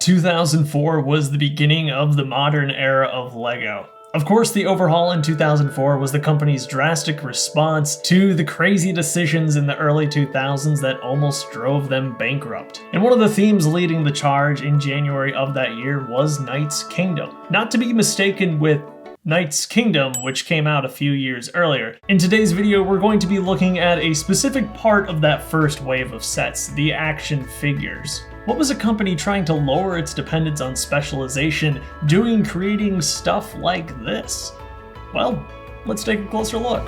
2004 was the beginning of the modern era of LEGO. Of course, the overhaul in 2004 was the company's drastic response to the crazy decisions in the early 2000s that almost drove them bankrupt. And one of the themes leading the charge in January of that year was Knight's Kingdom. Not to be mistaken with Knight's Kingdom, which came out a few years earlier. In today's video, we're going to be looking at a specific part of that first wave of sets, the action figures. What was a company trying to lower its dependence on specialization doing creating stuff like this? Well, let's take a closer look.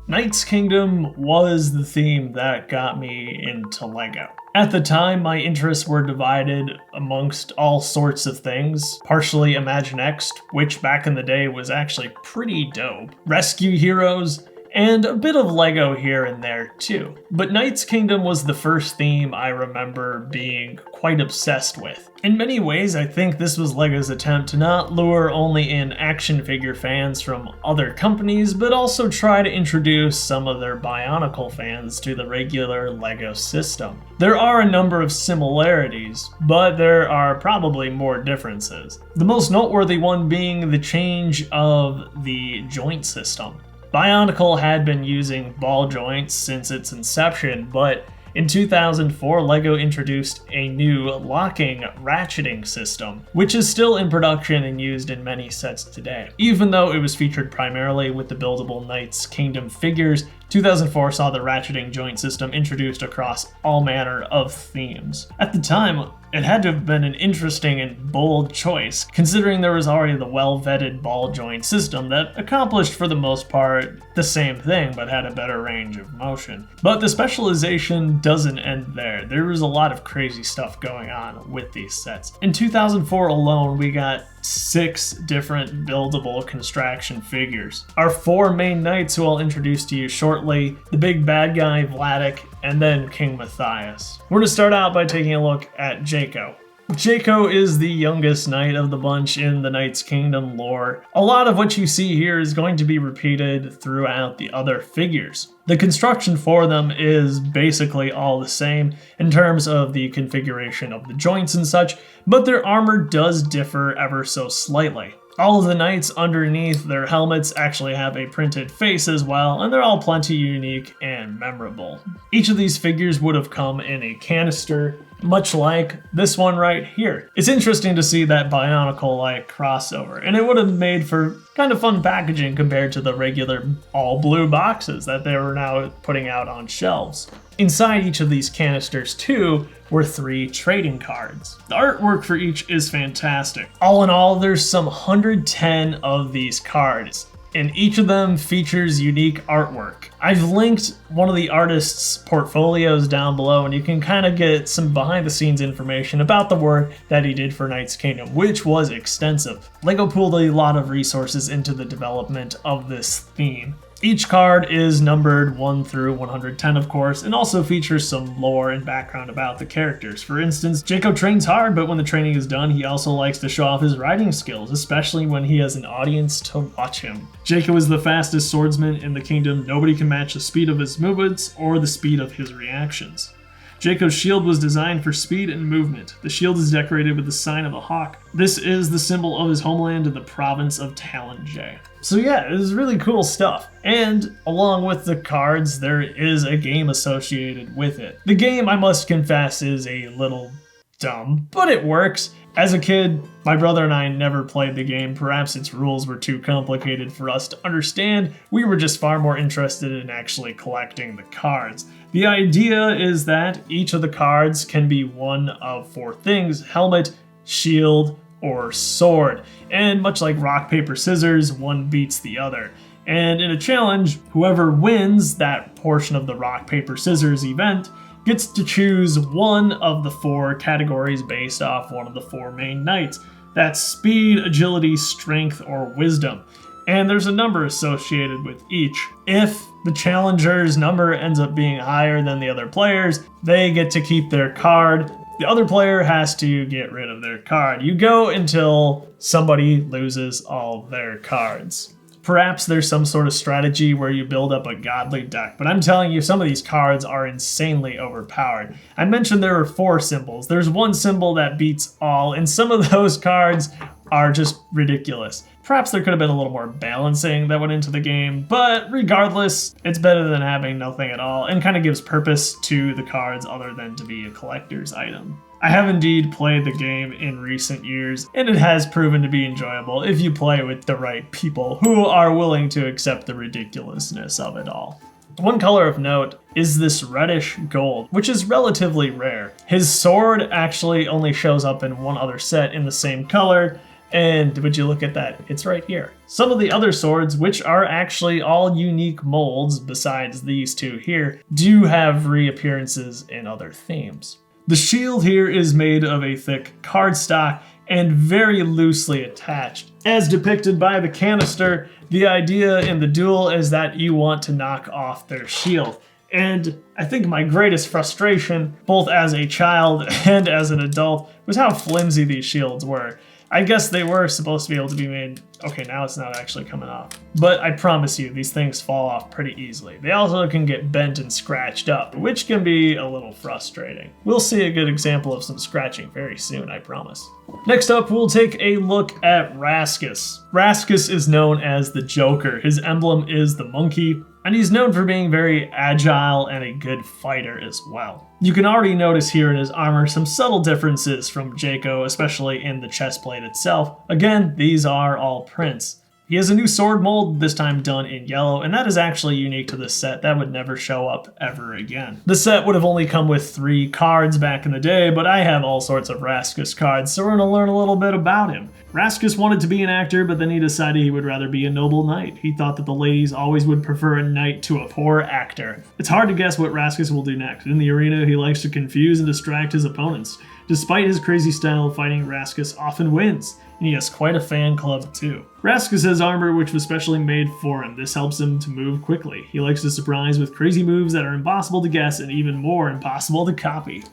Knight's Kingdom was the theme that got me into LEGO. At the time, my interests were divided amongst all sorts of things, partially Imaginext, which back in the day was actually pretty dope, rescue heroes, and a bit of LEGO here and there too. But Knight's Kingdom was the first theme I remember being quite obsessed with. In many ways, I think this was LEGO's attempt to not lure only in action figure fans from other companies, but also try to introduce some of their Bionicle fans to the regular LEGO system. There are a number of similarities, but there are probably more differences. The most noteworthy one being the change of the joint system. Bionicle had been using ball joints since its inception, but in 2004, LEGO introduced a new locking ratcheting system, which is still in production and used in many sets today. Even though it was featured primarily with the buildable Knight's Kingdom figures, 2004 saw the ratcheting joint system introduced across all manner of themes. At the time, it had to have been an interesting and bold choice, considering there was already the well-vetted ball joint system that accomplished for the most part the same thing but had a better range of motion. But the specialization doesn't end there. There was a lot of crazy stuff going on with these sets. In 2004 alone, we got 6 different buildable construction figures. Our 4 main knights, who I'll introduce to you shortly, the big bad guy Vladek, and then King Matthias. We're going to start out by taking a look at Jayco. Jayco is the youngest knight of the bunch in the Knight's Kingdom lore. A lot of what you see here is going to be repeated throughout the other figures. The construction for them is basically all the same in terms of the configuration of the joints and such, but their armor does differ ever so slightly. All of the knights underneath their helmets actually have a printed face as well, and they're all plenty unique and memorable. Each of these figures would have come in a canister, much like this one right here. It's interesting to see that Bionicle-like crossover, and it would have made for kind of fun packaging compared to the regular all-blue boxes that they were now putting out on shelves. Inside each of these canisters, too, were 3 trading cards. The artwork for each is fantastic. All in all, there's some 110 of these cards, and each of them features unique artwork. I've linked one of the artist's portfolios down below, and you can kind of get some behind-the-scenes information about the work that he did for Knight's Kingdom, which was extensive. LEGO pooled a lot of resources into the development of this theme. Each card is numbered 1 through 110, of course, and also features some lore and background about the characters. For instance, Jayco trains hard, but when the training is done, he also likes to show off his riding skills, especially when he has an audience to watch him. Jayco is the fastest swordsman in the kingdom. Nobody can match the speed of his movements or the speed of his reactions. Jayco's shield was designed for speed and movement. The shield is decorated with the sign of a hawk. This is the symbol of his homeland in the province of Talonjay. So yeah, it is really cool stuff. And along with the cards, there is a game associated with it. The game, I must confess, is a little dumb, but it works. As a kid, my brother and I never played the game. Perhaps its rules were too complicated for us to understand. We were just far more interested in actually collecting the cards. The idea is that each of the cards can be one of 4 things: helmet, shield, or sword. And much like rock, paper, scissors, one beats the other. And in a challenge, whoever wins that portion of the rock, paper, scissors event gets to choose one of the 4 categories based off one of the 4 main knights. That's speed, agility, strength, or wisdom. And there's a number associated with each. If the challenger's number ends up being higher than the other players, they get to keep their card. The other player has to get rid of their card. You go until somebody loses all their cards. Perhaps there's some sort of strategy where you build up a godly deck, but I'm telling you, some of these cards are insanely overpowered. I mentioned there were 4 symbols. There's one symbol that beats all, and some of those cards are just ridiculous. Perhaps there could have been a little more balancing that went into the game, but regardless, it's better than having nothing at all, and kind of gives purpose to the cards other than to be a collector's item. I have indeed played the game in recent years, and it has proven to be enjoyable if you play with the right people who are willing to accept the ridiculousness of it all. One color of note is this reddish gold, which is relatively rare. His sword actually only shows up in one other set in the same color, and would you look at that, it's right here. Some of the other swords, which are actually all unique molds besides these 2 here, do have reappearances in other themes. The shield here is made of a thick cardstock and very loosely attached. As depicted by the canister, the idea in the duel is that you want to knock off their shield. And I think my greatest frustration, both as a child and as an adult, was how flimsy these shields were. I guess they were supposed to be able to be made. Okay, now it's not actually coming off. But I promise you, these things fall off pretty easily. They also can get bent and scratched up, which can be a little frustrating. We'll see a good example of some scratching very soon, I promise. Next up, we'll take a look at Rascus. Rascus is known as the Joker. His emblem is the monkey, and he's known for being very agile and a good fighter as well. You can already notice here in his armor some subtle differences from Jayco, especially in the chest plate itself. Again, these are all prints. He has a new sword mold, this time done in yellow, and that is actually unique to this set. That would never show up ever again. The set would have only come with 3 cards back in the day, but I have all sorts of Rascus cards, so we're going to learn a little bit about him. Rascus wanted to be an actor, but then he decided he would rather be a noble knight. He thought that the ladies always would prefer a knight to a poor actor. It's hard to guess what Rascus will do next. In the arena, he likes to confuse and distract his opponents. Despite his crazy style of fighting, Rascus often wins, and he has quite a fan club too. Rascus has armor which was specially made for him. This helps him to move quickly. He likes to surprise with crazy moves that are impossible to guess and even more impossible to copy.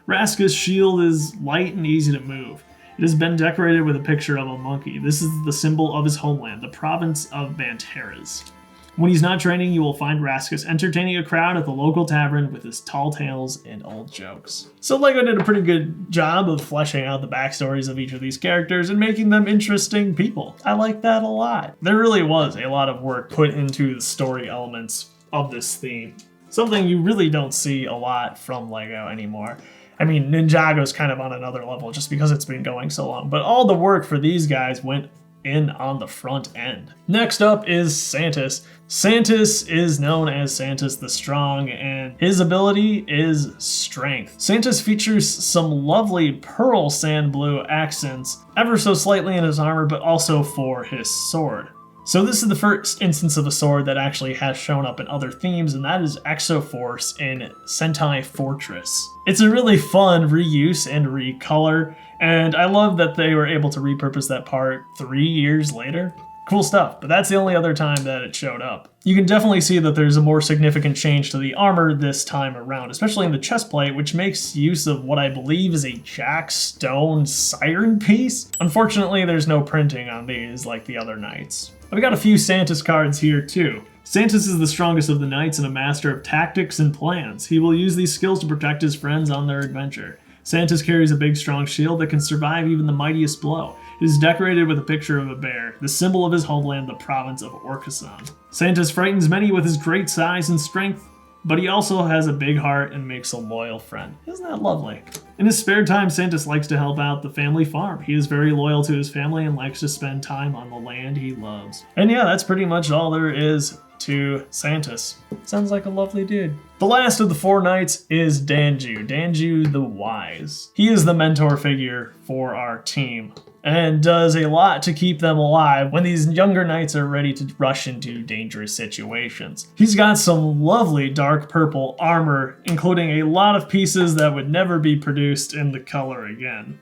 Rascus' shield is light and easy to move. It has been decorated with a picture of a monkey. This is the symbol of his homeland, the province of Banteras. When he's not training, you will find Rascus entertaining a crowd at the local tavern with his tall tales and old jokes. So LEGO did a pretty good job of fleshing out the backstories of each of these characters and making them interesting people. I like that a lot. There really was a lot of work put into the story elements of this theme. Something you really don't see a lot from LEGO anymore. I mean, Ninjago's kind of on another level just because it's been going so long, but all the work for these guys went in on the front end. Next up is Santis. Santis is known as Santis the Strong, and his ability is Strength. Santis features some lovely pearl sand blue accents, ever so slightly in his armor, but also for his sword. So this is the first instance of a sword that actually has shown up in other themes, and that is Exoforce in Sentai Fortress. It's a really fun reuse and recolor, and I love that they were able to repurpose that part 3 years later. Cool stuff, but that's the only other time that it showed up. You can definitely see that there's a more significant change to the armor this time around, especially in the chest plate, which makes use of what I believe is a Jack Stone siren piece. Unfortunately, there's no printing on these like the other knights. I've got a few Santis cards here too. Santis is the strongest of the knights and a master of tactics and plans. He will use these skills to protect his friends on their adventure. Santis carries a big strong shield that can survive even the mightiest blow. It is decorated with a picture of a bear, the symbol of his homeland, the province of Orcasan. Santis frightens many with his great size and strength, but he also has a big heart and makes a loyal friend. Isn't that lovely? In his spare time, Santis likes to help out the family farm. He is very loyal to his family and likes to spend time on the land he loves. And yeah, that's pretty much all there is to Santis. Sounds like a lovely dude. The last of the 4 knights is Danju. Danju the Wise. He is the mentor figure for our team and does a lot to keep them alive when these younger knights are ready to rush into dangerous situations. He's got some lovely dark purple armor, including a lot of pieces that would never be produced in the color again.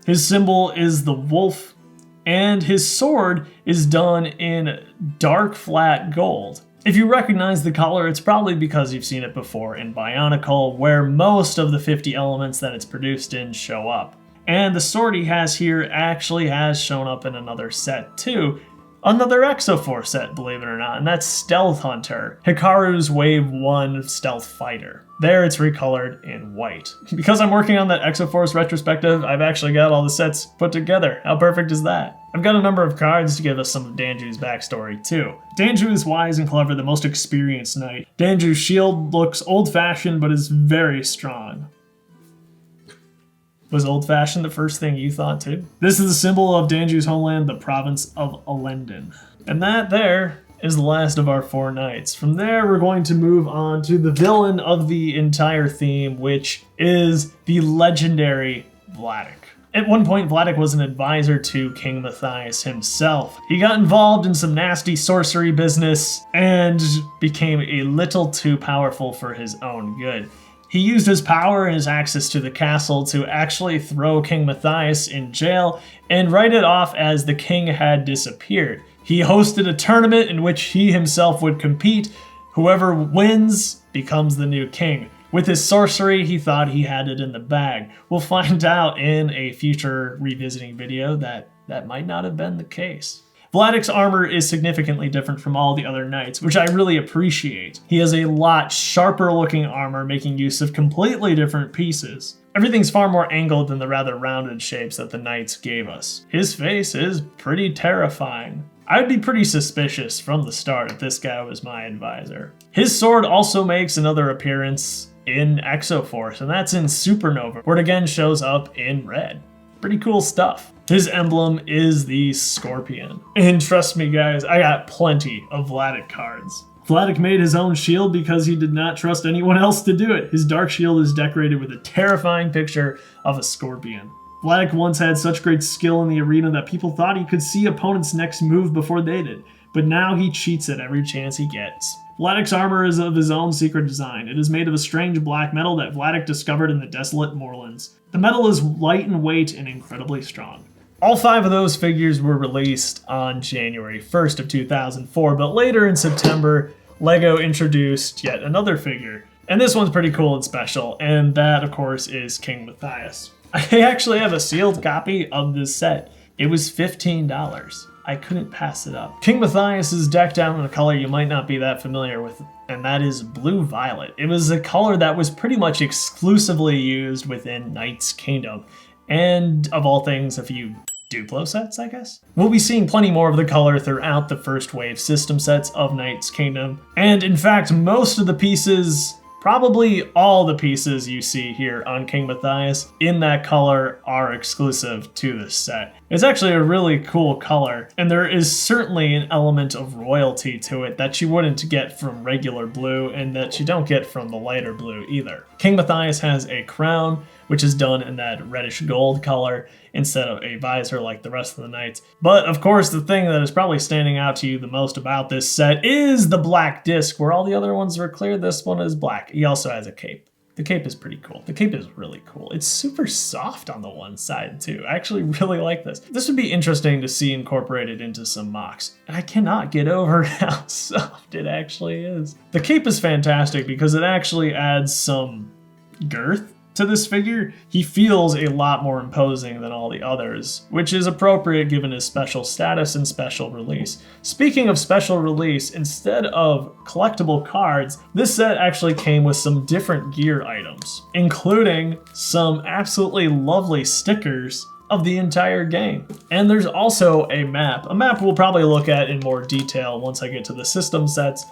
His symbol is the wolf, and his sword is done in dark flat gold. If you recognize the color, it's probably because you've seen it before in Bionicle, where most of the 50 elements that it's produced in show up. And the sword he has here actually has shown up in another set too, another Exoforce set, believe it or not, and that's Stealth Hunter, Hikaru's Wave 1 Stealth Fighter. There it's recolored in white. Because I'm working on that Exoforce retrospective, I've actually got all the sets put together. How perfect is that? I've got a number of cards to give us some of Danju's backstory too. Danju is wise and clever, the most experienced knight. Danju's shield looks old-fashioned but is very strong. Was old-fashioned the first thing you thought too? This is the symbol of Danju's homeland, the province of Elendon. And that there is the last of our 4 knights. From there, we're going to move on to the villain of the entire theme, which is the legendary Vladek. At one point, Vladek was an advisor to King Matthias himself. He got involved in some nasty sorcery business and became a little too powerful for his own good. He used his power and his access to the castle to actually throw King Matthias in jail and write it off as the king had disappeared. He hosted a tournament in which he himself would compete. Whoever wins becomes the new king. With his sorcery, he thought he had it in the bag. We'll find out in a future revisiting video that that might not have been the case. Vladic's armor is significantly different from all the other knights, which I really appreciate. He has a lot sharper looking armor, making use of completely different pieces. Everything's far more angled than the rather rounded shapes that the knights gave us. His face is pretty terrifying. I'd be pretty suspicious from the start if this guy was my advisor. His sword also makes another appearance in Exoforce, and that's in Supernova, where it again shows up in red. Pretty cool stuff. His emblem is the scorpion. And trust me guys, I got plenty of Vladek cards. Vladek made his own shield because he did not trust anyone else to do it. His dark shield is decorated with a terrifying picture of a scorpion. Vladek once had such great skill in the arena that people thought he could see opponents' next move before they did, but now he cheats at every chance he gets. Vladek's armor is of his own secret design. It is made of a strange black metal that Vladek discovered in the desolate moorlands. The metal is light in weight and incredibly strong. All 5 of those figures were released on January 1st of 2004, but later in September, LEGO introduced yet another figure. And this one's pretty cool and special, and that, of course, is King Matthias. I actually have a sealed copy of this set. It was $15. I couldn't pass it up. King Matthias is decked out in a color you might not be that familiar with, and that is blue-violet. It was a color that was pretty much exclusively used within Knight's Kingdom, and of all things, a few Duplo sets, I guess? We'll be seeing plenty more of the color throughout the first wave system sets of Knight's Kingdom, and in fact, most of the pieces, probably all the pieces you see here on King Matthias in that color are exclusive to this set. It's actually a really cool color, and there is certainly an element of royalty to it that you wouldn't get from regular blue and that you don't get from the lighter blue either. King Matthias has a crown, which is done in that reddish gold color instead of a visor like the rest of the knights. But of course, the thing that is probably standing out to you the most about this set is the black disc. Where all the other ones were clear, this one is black. He also has a cape. The cape is pretty cool. The cape is really cool. It's super soft on the one side too. I actually really like this. This would be interesting to see incorporated into some mocks. And I cannot get over how soft it actually is. The cape is fantastic because it actually adds some girth to this figure. He feels a lot more imposing than all the others, which is appropriate given his special status and special release. Speaking of special release, instead of collectible cards, this set actually came with some different gear items, including some absolutely lovely stickers of the entire game. And there's also a map we'll probably look at in more detail once I get to the system sets,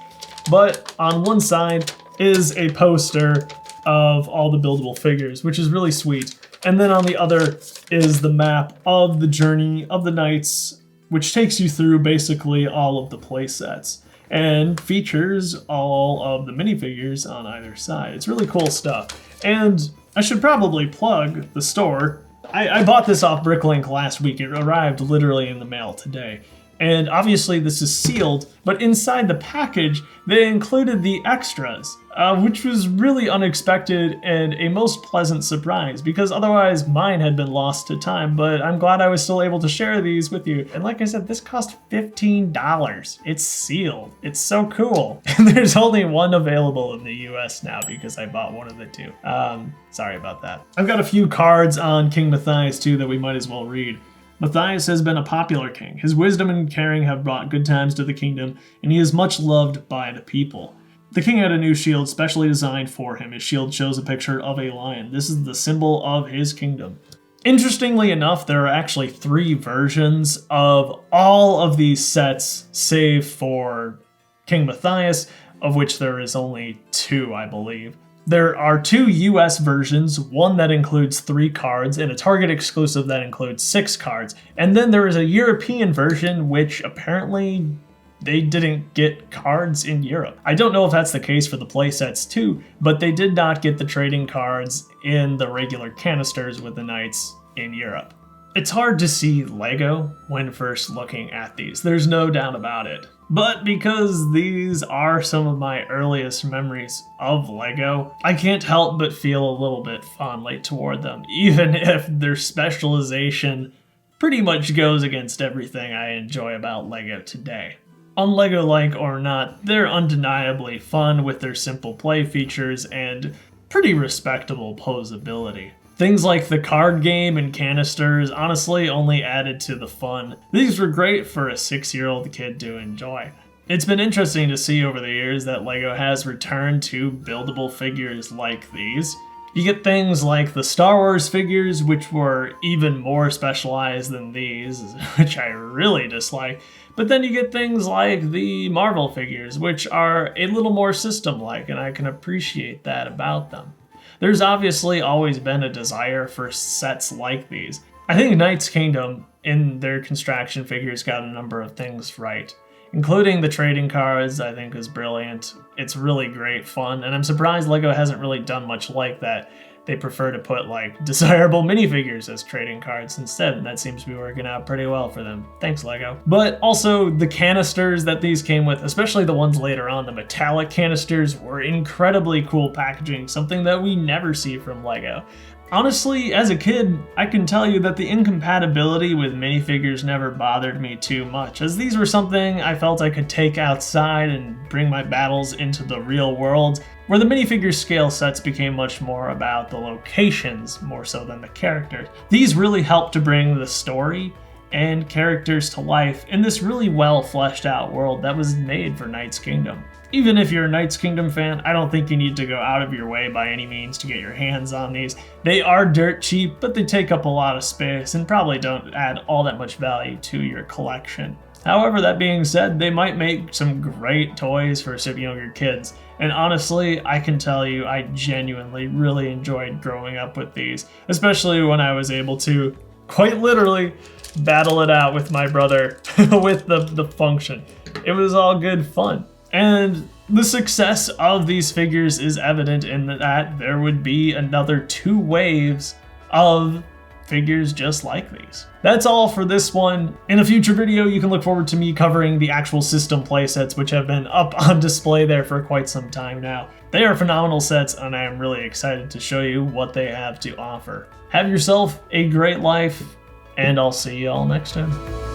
but on one side is a poster of all the buildable figures, which is really sweet. And then on the other is the map of the journey of the knights, which takes you through basically all of the play sets and features all of the minifigures on either side. It's really cool stuff. And I should probably plug the store. I bought this off Bricklink last week. It arrived literally in the mail today. And obviously this is sealed, but inside the package, they included the extras, which was really unexpected and a most pleasant surprise, because otherwise mine had been lost to time, but I'm glad I was still able to share these with you. And like I said, this cost $15. It's sealed. It's so cool. And there's only one available in the US now because I bought one of the 2. Sorry about that. I've got a few cards on King Matthias too that we might as well read. Matthias has been a popular king. His wisdom and caring have brought good times to the kingdom, and he is much loved by the people. The king had a new shield specially designed for him. His shield shows a picture of a lion. This is the symbol of his kingdom. Interestingly enough, there are actually 3 versions of all of these sets, save for King Matthias, of which there is only 2, I believe. There are 2 US versions, one that includes 3 cards, and a Target exclusive that includes 6 cards. And then there is a European version, which apparently they didn't get cards in Europe. I don't know if that's the case for the playsets too, but they did not get the trading cards in the regular canisters with the knights in Europe. It's hard to see Lego when first looking at these, there's no doubt about it. But because these are some of my earliest memories of Lego, I can't help but feel a little bit fondly toward them, even if their specialization pretty much goes against everything I enjoy about Lego today. Unlego-like or not, they're undeniably fun with their simple play features and pretty respectable posability. Things like the card game and canisters honestly only added to the fun. These were great for a 6-year-old kid to enjoy. It's been interesting to see over the years that LEGO has returned to buildable figures like these. You get things like the Star Wars figures, which were even more specialized than these, which I really dislike. But then you get things like the Marvel figures, which are a little more system-like, and I can appreciate that about them. There's obviously always been a desire for sets like these. I think Knight's Kingdom, in their construction figures, got a number of things right. Including the trading cards, I think is brilliant. It's really great fun, and I'm surprised LEGO hasn't really done much like that. They prefer to put like desirable minifigures as trading cards instead, and that seems to be working out pretty well for them. Thanks, LEGO. But also the canisters that these came with, especially the ones later on, the metallic canisters, were incredibly cool packaging, something that we never see from LEGO. Honestly, as a kid, I can tell you that the incompatibility with minifigures never bothered me too much, as these were something I felt I could take outside and bring my battles into the real world, where the minifigure scale sets became much more about the locations more so than the characters. These really helped to bring the story and characters to life in this really well fleshed out world that was made for Knight's Kingdom. Even if you're a Knight's Kingdom fan, I don't think you need to go out of your way by any means to get your hands on these. They are dirt cheap, but they take up a lot of space and probably don't add all that much value to your collection. However, that being said, they might make some great toys for some younger kids. And honestly, I can tell you I genuinely really enjoyed growing up with these, especially when I was able to, quite literally, battle it out with my brother with the function. It was all good fun. And the success of these figures is evident in that there would be another 2 waves of figures just like these. That's all for this one. In a future video, you can look forward to me covering the actual system playsets, which have been up on display there for quite some time now. They are phenomenal sets, and I am really excited to show you what they have to offer. Have yourself a great life, and I'll see you all next time.